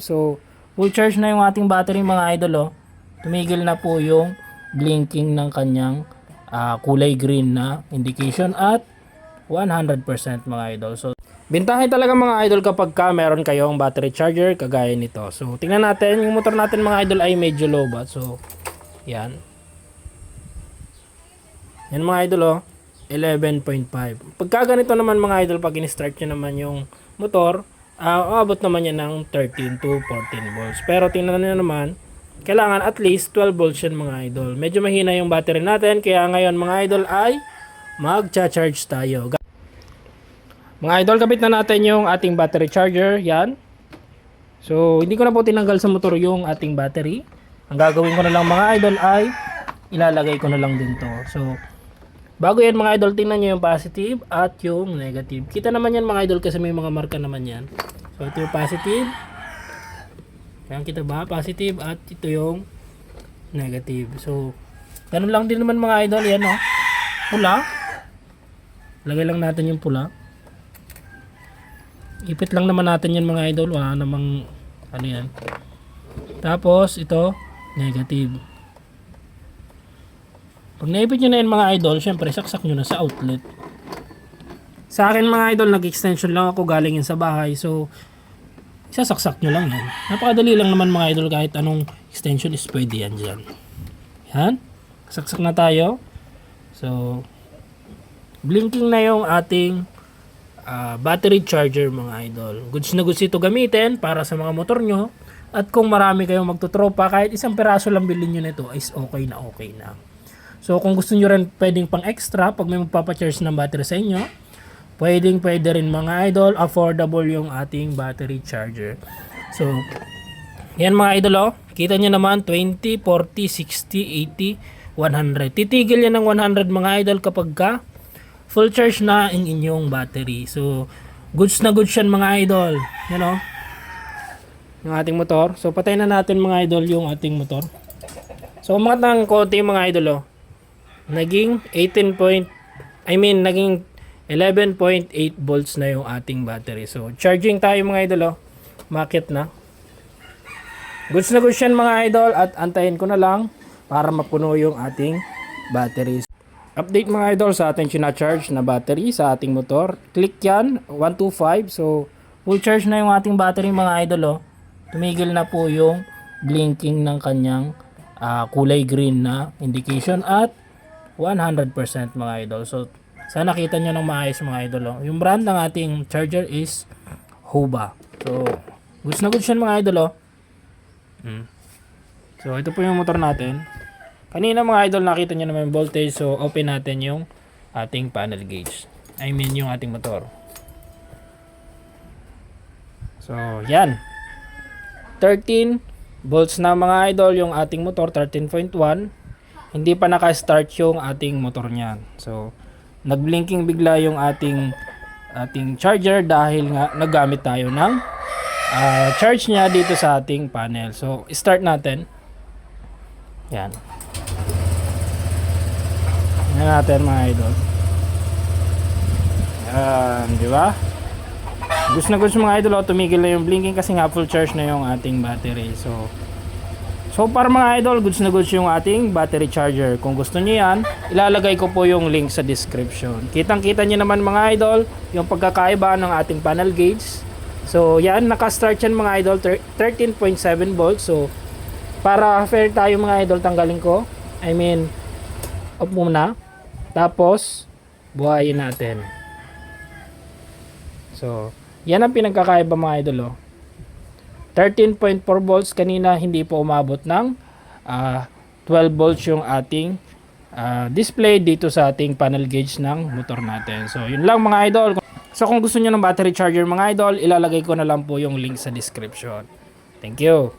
So, full charge na yung ating battery mga idol. Tumigil na po yung blinking ng kanyang kulay green na indication at 100% mga idol. So, bintahin talaga mga idol kapag meron kayong battery charger kagaya nito. So, tingnan natin. Yung motor natin mga idol ay medyo low ba. So, yan. Yan mga idol 11.5. Pagka ganito naman mga idol, pag in-start nyo naman yung motor, aabot naman yan ng 13 to 14 volts. Pero tingnan nyo naman, kailangan at least 12 volts yan mga idol. Medyo mahina yung battery natin, kaya ngayon mga idol ay mag-charge tayo. Mga idol, kabit na natin yung ating battery charger. Yan. So, hindi ko na po tinanggal sa motor yung ating battery. Ang gagawin ko na lang mga idol ay ilalagay ko na lang din to. So, bago yan mga idol, tingnan nyo yung positive at yung negative. Kita naman yan mga idol kasi may mga marka naman yan. So, ito yung positive. Ayan, kita ba? Positive at ito yung negative. So, ganun lang din naman mga idol. Yan pula. Lagay lang natin yung pula. Ipit lang naman natin yan mga idol. Wala namang ano yan. Tapos, ito, negative. Pag naipit nyo na yun mga idol, syempre saksak nyo na sa outlet. Sa akin mga idol, nag-extension lang ako galing yun sa bahay. So, sasaksak nyo lang yan. Napakadali lang naman mga idol, kahit anong extension is pwede yan dyan. Yan. Saksak na tayo. So, blinking na yung ating battery charger mga idol. Goods na goods ito gamitin para sa mga motor nyo. At kung marami kayong magtutropa, kahit isang peraso lang bilhin nyo nito is okay na okay na. So kung gusto nyo rin pwedeng pang extra pag may magpapacharge ng battery sa inyo, pwede rin mga idol, affordable yung ating battery charger. So yan mga idol kita nyo naman 20, 40, 60, 80, 100. Titigil yan ng 100 mga idol kapag full charge na ang inyong battery. So goods na goods yan mga idol. Yan yung ating motor. So patayin na natin mga idol yung ating motor. So umangat ng konti mga idol naging 11.8 volts na yung ating battery. So charging tayo mga idol Makit na. Goods na goods yan mga idol at antayin ko na lang para mapuno yung ating battery. Update mga idol sa ating charge na battery sa ating motor. Click yan 125. So full charge na yung ating battery mga idol Tumigil na po yung blinking ng kanyang kulay green na indication at 100% mga idol. So sana nakita nyo ng maayos mga idol Yung brand ng ating charger is Hoba. So goods na goods yan mga idol So ito po yung motor natin. Kanina mga idol nakita nyo naman yung voltage. So open natin yung ating panel gauge. I mean yung ating motor. So yan 13 volts na mga idol yung ating motor. 13.1. Hindi pa naka-start yung ating motor niyan. So nagblinking bigla yung ating charger dahil nga naggamit tayo ng charge niya dito sa ating panel. So start natin. Yan. Yan natin mga idol. Yan, di ba? Gusto na gusto mga idol tumigil na yung blinking kasi nga full charge na yung ating battery. So para mga idol, goods na goods yung ating battery charger. Kung gusto niyo yan, ilalagay ko po yung link sa description. Kitang-kita niyo naman mga idol, yung pagkakaiba ng ating panel gauge. So yan, naka-start yan mga idol, 13.7 volts. So para fair tayo mga idol, tanggalin ko. I mean, off muna. Tapos, buhayin natin. So, yan ang pinagkakaiba mga idol 13.4 volts kanina, hindi po umabot ng 12 volts yung ating display dito sa ating panel gauge ng motor natin. So yun lang mga idol. So kung gusto niyo ng battery charger mga idol, ilalagay ko na lang po yung link sa description. Thank you.